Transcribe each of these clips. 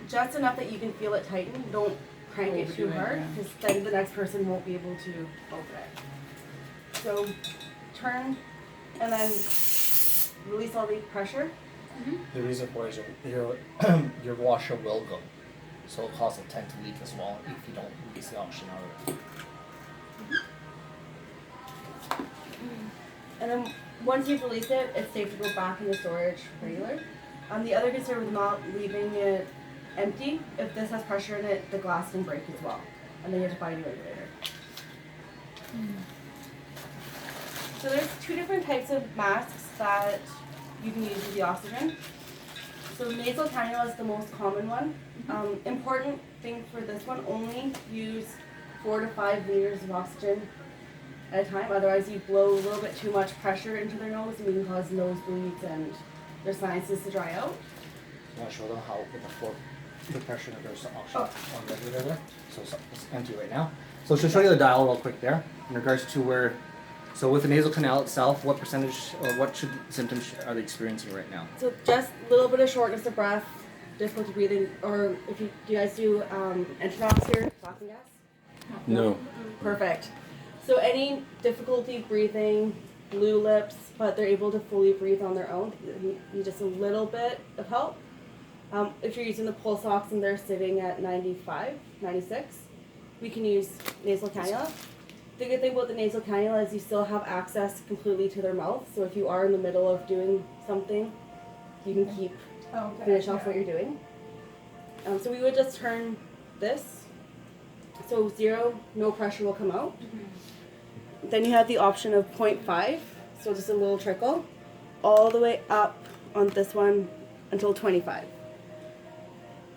just enough that you can feel it tighten. Don't crank it too hard, because then the next person won't be able to open it. So turn and then release all the pressure. The reason for it is your washer will go, so it'll cause a tank to leak as well if you don't release the oxygen out of it. And then once you've released it, it's safe to go back into storage regular. The other concern with not leaving it empty, if this has pressure in it, the glass can break as well, and then you have to buy a new regulator. So there's two different types of masks that you can use with the oxygen. So nasal cannula is the most common one. Important thing for this one, only use 4 to 5 liters of oxygen at a time. Otherwise you blow a little bit too much pressure into their nose and you can cause nosebleeds and their sinuses to dry out. You want to show them how with the pressure that there's the oxygen on the regulator there. So it's empty right now. So to show you the dial real quick there, in regards to where, so with the nasal canal itself, what percentage or what symptoms are they experiencing right now? So just a little bit of shortness of breath, difficulty breathing, or if you guys do Enterox here, coughing gas? No. Perfect. So any difficulty breathing, blue lips, but they're able to fully breathe on their own, you need just a little bit of help. If you're using the pulse ox and they're sitting at 95, 96, we can use nasal cannula. The good thing about the nasal cannula is you still have access completely to their mouth, so if you are in the middle of doing something, you can finish off what you're doing. So we would just turn this, so 0, no pressure will come out. Then you have the option of 0.5, so just a little trickle, all the way up on this one until 25.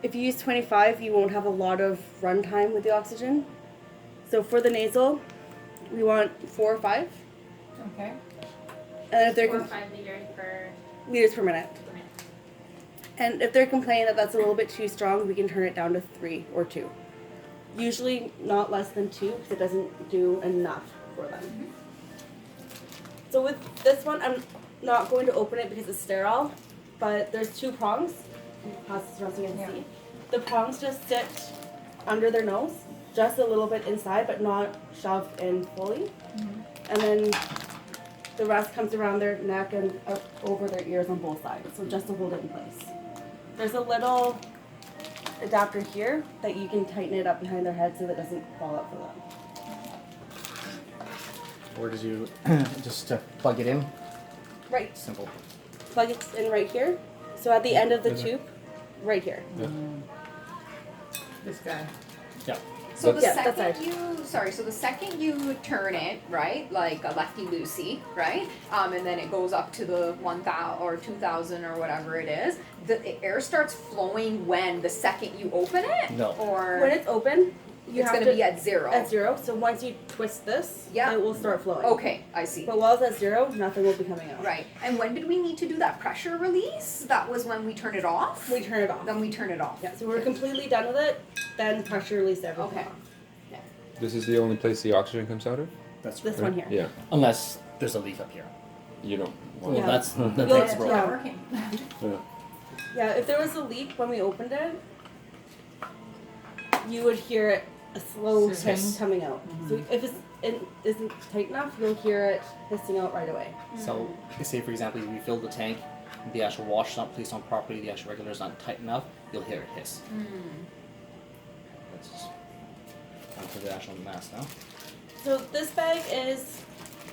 If you use 25, you won't have a lot of run time with the oxygen. So for the nasal, we want 4 or 5. Okay. And if they're 4 or 5 liters per minute. And if they're complaining that that's a little bit too strong, we can turn it down to 3 or 2. Usually not less than 2 because it doesn't do enough for them. So with this one, I'm not going to open it because it's sterile, but there's 2 prongs. Pass this around so you can see. The prongs just sit under their nose, just a little bit inside, but not shoved in fully. And then the rest comes around their neck and up over their ears on both sides, so just to hold it in place. There's a little adapter here that you can tighten it up behind their head so that it doesn't fall out for them. Or did you just plug it in? Right. Simple. Plug it in right here. So at the end of the tube, right here. This guy. Yeah. So the Yeah, that's so the second you turn it, right, like a lefty loosey, right, and then it goes up to the 1,000 or 2,000 or whatever it is, the air starts flowing when the second you open it? No. Or When it's open, you it's have going to to be at 0? At 0. So once you twist this, Yeah. it will start flowing. Okay, I see. But while it's at 0, nothing will be coming out. Right. And when did we need to do that pressure release? That was when we turn it off? We turn it off. Then we turn it off. Yeah. So we're completely done with it. Then pressure release everything Okay. off. This is the only place the oxygen comes out of? That's This right. one here. Yeah. Unless there's a leak up here. You don't Well, want Yeah. that's the You'll- thing's It's broken. not Yeah. working. Yeah. Yeah, if there was a leak when we opened it, you would hear it a slow hiss Hissing. coming out. So if it isn't tight enough, you'll hear it hissing out right away. So, say for example, you refill the tank, the actual wash is not placed on properly, the actual regulator is not tight enough, you'll hear it hiss. That's just time for the actual mask now. So this bag is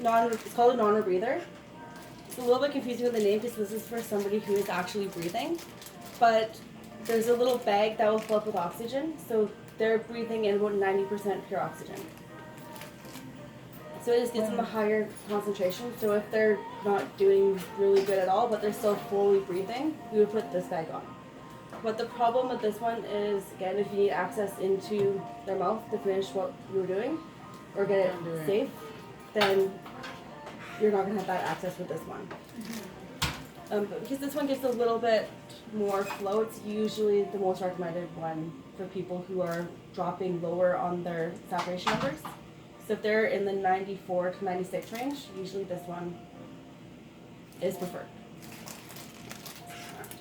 it's called a non-rebreather. It's a little bit confusing with the name because this is for somebody who is actually breathing. But there's a little bag that will fill up with oxygen, so they're breathing in about 90% pure oxygen. So it just gives them a higher concentration. So if they're not doing really good at all, but they're still fully breathing, we would put this bag on. But the problem with this one is, again, if you need access into their mouth to finish what you were doing, or get it safe, then you're not going to have that access with this one. But because this one gives a little bit more flow, it's usually the most recommended one for people who are dropping lower on their saturation numbers. So if they're in the 94 to 96 range, usually this one is preferred.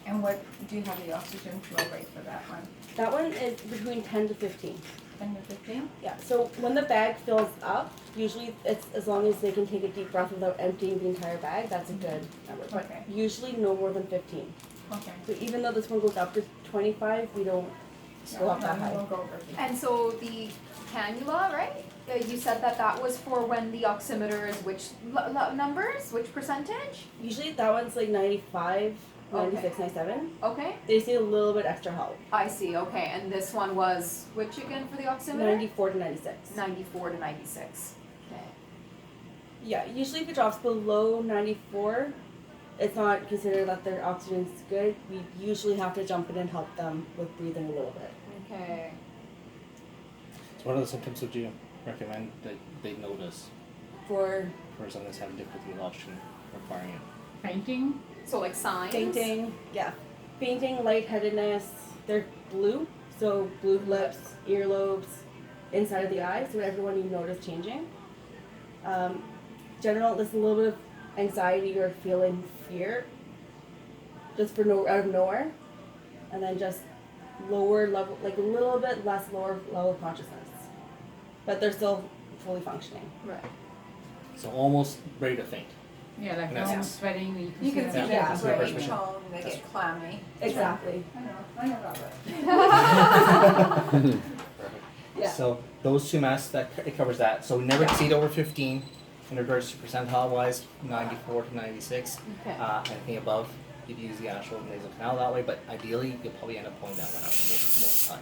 And what, do you have the oxygen flow rate for that one? That one is between 10 to 15. 10 to 15? Yeah, so when the bag fills up, usually it's as long as they can take a deep breath without emptying the entire bag, that's a good number. But Okay. usually no more than 15. Okay. So even though this one goes up to 25, we don't go up that No, high. we'll go over 15. And so the cannula, right? You said that was for when the oximeter is which numbers, which percentage? Usually that one's like 95, 96, 97. Okay, They just need a little bit extra help. I see, okay, and this one was which again for the oximeter? 94 to 96. 94 to 96. Okay. Yeah, usually if it drops below 94, it's not considered that their oxygen's good. We usually have to jump in and help them with breathing a little bit. Okay. So what are the symptoms would you recommend that they notice For for someone that's having difficulty with oxygen requiring it? Fainting? So like signs? fainting, yeah, fainting, lightheadedness, they're blue, so blue lips, earlobes, inside of the eyes, so everyone you notice changing. General, there's a little bit of anxiety or feeling fear, just for out of nowhere, and then just lower level, like a little bit less lower level of consciousness, but they're still fully functioning. Right. So almost ready to faint. Yeah, like In essence. almost sweating, You can see Yeah. that, That's my right? perception. they get clammy. Exactly. I know that. Yeah. So those two masks, it covers that. So never exceed over 15 in regards to percentile wise, 94 to 96. Okay. Anything above, you'd use the actual nasal canal that way, but ideally you'll probably end up pulling that one out most of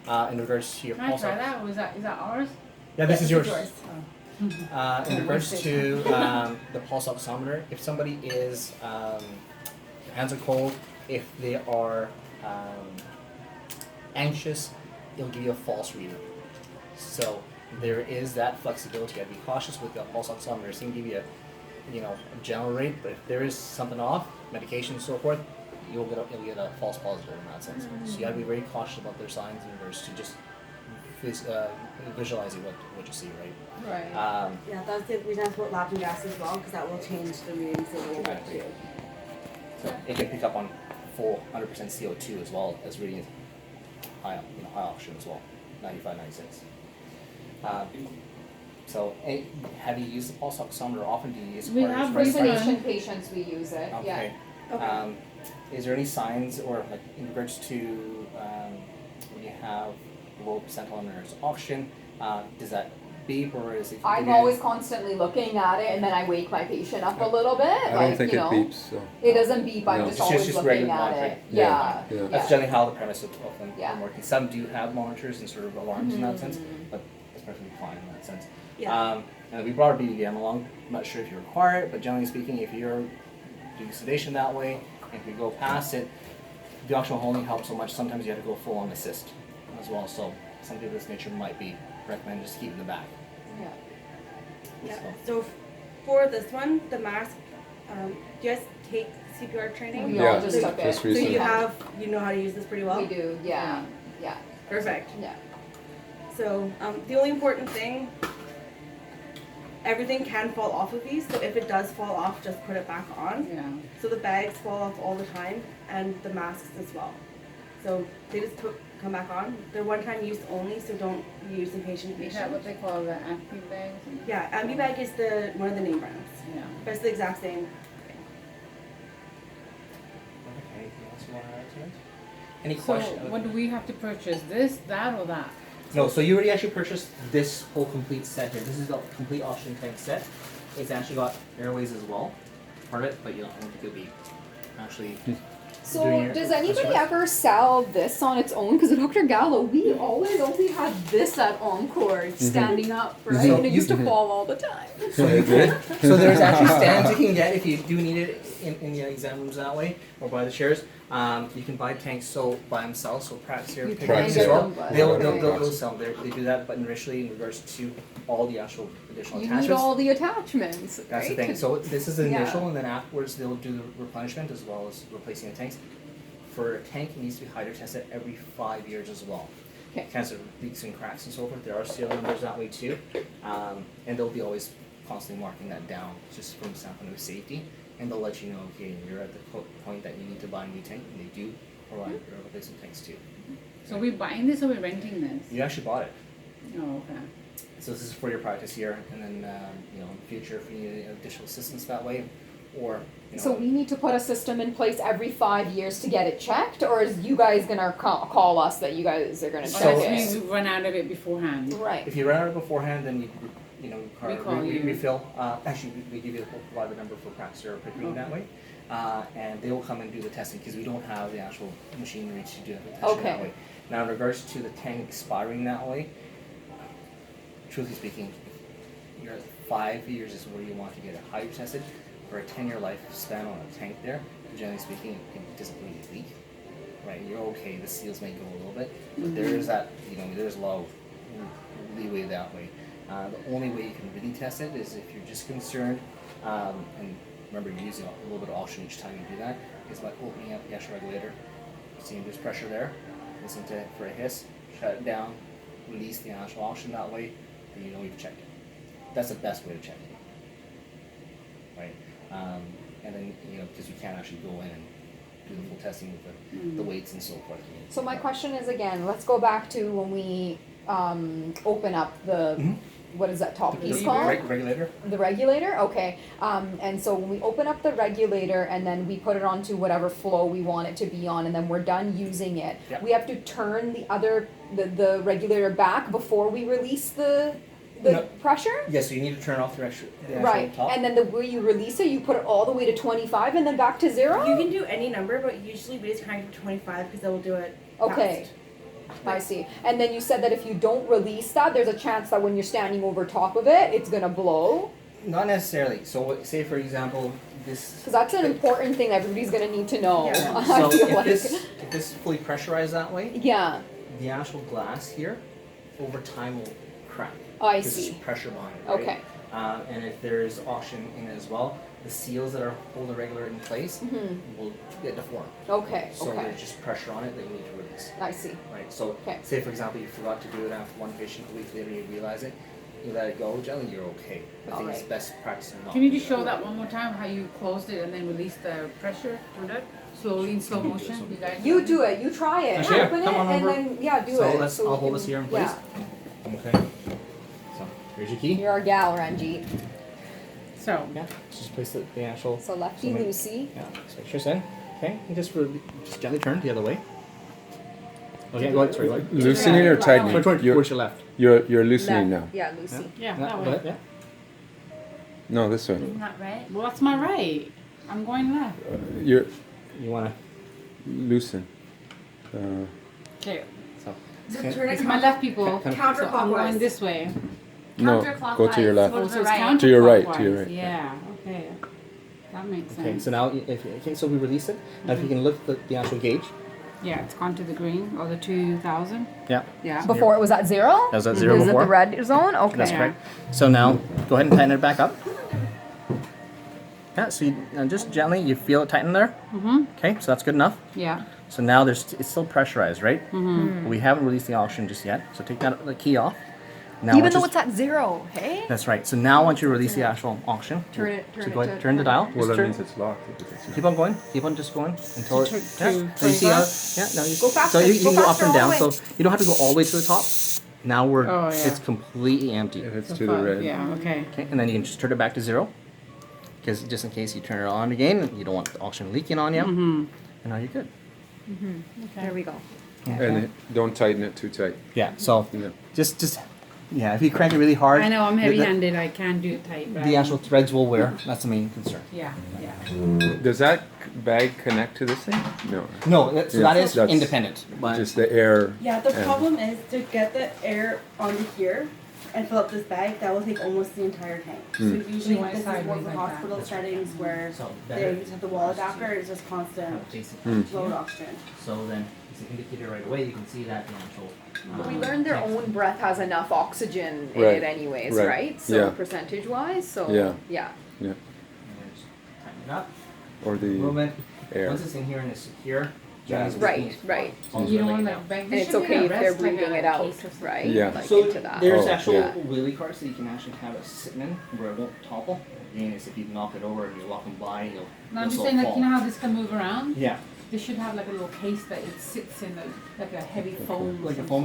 the time. In regards to your Can I pulse try ox- that? Is that ours? Yeah, this is yours. yours. In regards to the pulse oximeter, if somebody is their hands are cold, if they are anxious, it'll give you a false reading. So there is that flexibility. I'd be cautious with the pulse oximeter. It seems to give you a general rate, but if there is something off, medication and so forth, you'll get a false positive in that sense. So you gotta be very cautious about their signs in regards to just visualizing what you see, right? Right. Yeah, that's the reason I put laughing gas as well, because that will change the readings a little bit too. So it can pick up on full 100% CO2 as well as reading high oxygen as well, 95, 96. So have you used the pulse oximeter often? Do you use it We part of have your stress recently- Vaccination patients, we use it, yeah. Okay. Is there any signs or like in regards to when you have low percentile in regards to oxygen, does that beep or is it? I'm always constantly looking at it and then I wake my patient up a little bit, I like, don't think you it know. beeps, so. It doesn't beep, I'm No. just It's always just looking regular at monitoring. it. Yeah. Yeah. Yeah. That's generally how the premise of them Yeah. working. Some do have monitors and sort of alarms in that sense, but it's perfectly fine in that sense. Yeah. And we brought our BBM along. I'm not sure if you require it, but generally speaking, if you're doing sedation that way, if you go past it, the oxygen holding helps so much. Sometimes you have to go full on assist as well. So something of this nature might be recommended just keep in the back. Yeah. Yeah. So, So for this one, the mask, do you guys take CPR training? We Yeah, all just took it. just So recently. you know how to use this pretty well? We do, yeah, yeah, Perfect. yeah. So the only important thing, everything can fall off of these. So if it does fall off, just put it back on. Yeah. So the bags fall off all the time, and the masks as well. So they just come back on. They're one-time use only, so don't use in patient to Is that patient. what they call the active bags? Yeah, Ambibag is one of the name brands, Yeah. but it's the exact same. anything else you want to add to it? Any So questions? what do we have to purchase? This, that, or that? No, so you already actually purchased this whole complete set here. This is the complete oxygen tank set. It's actually got airways as well, part of it, but you don't think it'll be actually. So doing your does customer anybody service? ever sell this on its own? Because at Dr. Gallo, we always only had this at Encore, standing up, right? So And it used to fall all the time. So you could. So there's actually stands you can get if you do need it in the exam rooms that way, or by the chairs. You can buy tanks so by themselves. So Praxis here, You pick can up as get well. them, but- They'll okay. sell them. They do that, but initially in regards to all the actual additional You need attachments. all the attachments, right? That's the thing. So this is the Yeah. initial, and then afterwards they'll do the replenishment as well as replacing the tanks. For a tank, it needs to be hydro tested every 5 years as well. Okay. Cancer leaks and cracks and so forth. There are serial numbers that way too, and they'll be always constantly marking that down just from the standpoint of safety. and they'll let you know, okay, you're at the point that you need to buy a new tank, and they do provide replacement tanks too. So we buying this or we renting this? You actually bought it. Oh, okay. So this is for your practice year, and then you know, in the future, if you need additional assistance that way, or you know, So we need to put a system in place every 5 years to get it checked, or is you guys gonna call us that you guys are gonna So- check Unless it? we run out of it beforehand. Right. if you run out beforehand, then you know, We call you. refill. Actually, we give you provide the number for practice or pick green that way, and they will come and do the testing because we don't have the actual machinery to do the testing that Okay. way. Now, in regards to the tank expiring that way, truthfully speaking, you're at 5 years is where you want to get it hydro tested. For a 10-year lifespan on a tank there, generally speaking, it doesn't really leak. Right, you're okay, the seals may go a little bit, but there is that, you know, there's a lot of leeway that way. The only way you can really test it is if you're just concerned, and remember you're using a little bit of oxygen each time you do that, is by opening up the actual regulator, seeing there's pressure there, listen to it for a hiss, shut it down, release the actual oxygen that way, then you know you've checked it. That's the best way to check it. Right? And then, you know, because we can't actually go in and do the full testing with the weights and so forth. So my question is again, let's go back to when we open up the, what is that top piece called? Regulator? The regulator, okay. And so when we open up the regulator and then we put it onto whatever flow we want it to be on, and then we're done using it, Yep. we have to turn the regulator back before we release the No. pressure? Yes, so you need to turn off the actual Right, top. and then the way you release it, you put it all the way to 25 and then back to 0? You can do any number, but usually we just crank to 25 because they will do it Okay. fast. I see. And then you said that if you don't release that, there's a chance that when you're standing over top of it, it's gonna blow? Not necessarily. So say for example, this. Because that's an important thing everybody's gonna need to know. Yeah. I So feel if like. this is fully pressurized that way, Yeah, the actual glass here, over time will crack. I Because see. there's pressure behind it, right? Okay. And if there's oxygen in it as well, the seals that are holding the regulator in place will get deformed. Okay, So okay. there's just pressure on it that you need to release. I see. Right. So Okay. say for example you forgot to do it after one patient, a week later you realize it, you let it go, generally you're okay. I think it's Alright. best practice to not. Can you do just show that one more time, how you closed it and then released the pressure through that? Slowly in slow motion, you guys? You do it. You try it. Actually, yeah, Open it come on and over. then do So it. let's. we I'll hold can- this here in place. Yeah. Okay. So here's your key. You're our gal, Ranjit. So, Yeah. Just place the actual. So lefty make- loosey. Yeah. Just make sure it's in. Okay. And just gently turn the other way. Okay. Go ahead. Sorry. Go ahead. Loosening or tightening? Towards You're, your left. you're loosening now. Yeah, Lucy. yeah, Yeah, that go way. ahead, yeah. No, this way. Isn't that right? Well, that's my right. I'm going left. You're You wanna. loosen. Okay, So. So Okay. turn it it's my left people. Kind of- So I'm counterclockwise. going this way. No, go to your Counterclockwise. left. Oh, so it's right. To your right, to counterclockwise. your right. Yeah, okay. That makes Okay. sense. So now, so we release it. Now, if you can look at the actual gauge. Yeah, it's gone to the green or the 2000. Yeah. Yeah. Before it was at 0? That was at 0 Is it before. the red zone? Okay. That's Yeah. correct. So now, go ahead and tighten it back up. Yeah, so you, now just gently, you feel it tighten there? Mm-hmm. Okay, so that's good enough. Yeah. So now it's still pressurized, right? Mm-hmm. We haven't released the oxygen just yet. So take the key off. Now Even once though you- it's at 0, hey? That's right. So now once you release the actual oxygen, Turn it so to go ahead, turn the dial. Well, Just that turn- means it's locked. If it's Keep on going. Keep on just going until it. To- Yeah. to So you see how? 25? Yeah. Now you Go faster, So you go can go up faster and all down. the way. So you don't have to go all the way to the top. Now we're. Oh, yeah. It's completely empty. if it's So to the red. Yeah, okay. Okay, and then you can just turn it back to 0. Because just in case you turn it on again, you don't want the oxygen leaking on you. Mm-hmm. And now you're good. There we go. And don't tighten it too tight. Yeah. So Yeah. just yeah. If you crank it really hard, I know I'm the- heavy-handed. I can't do it tight. But The actual threads will wear. That's the main concern. Yeah, yeah. Does that bag connect to this thing? No. No, so Yeah, that is that's independent. But Just the air. Yeah, the and- problem is to get the air onto here and fill up this bag, that will take almost the entire tank. So usually You want it this is more sideways for like hospital that. settings where so they better. just have the wall adapter, it's just constant load oxygen. So then it's indicated right away. You can see that the actual. But we learned their own breath has enough oxygen in Right. it anyways, Right. right? So Yeah. percentage wise, so Yeah. yeah. Yeah. And then just tighten it up. Or A little the bit. air. Once it's in here and it's secure. Yeah. Right, right. You don't want like bang. And it's okay if they're breathing it out, right? Yeah. Like So into that. there's Oh, actual yeah. wheelie carts that you can actually have it sitting in where it won't topple. again is if you knock it over and you're walking by, you'll No, I'm you'll just still saying, like, fall. you know how this can move around? Yeah, They should have like a little case that it sits in, like a heavy foam. like a some foam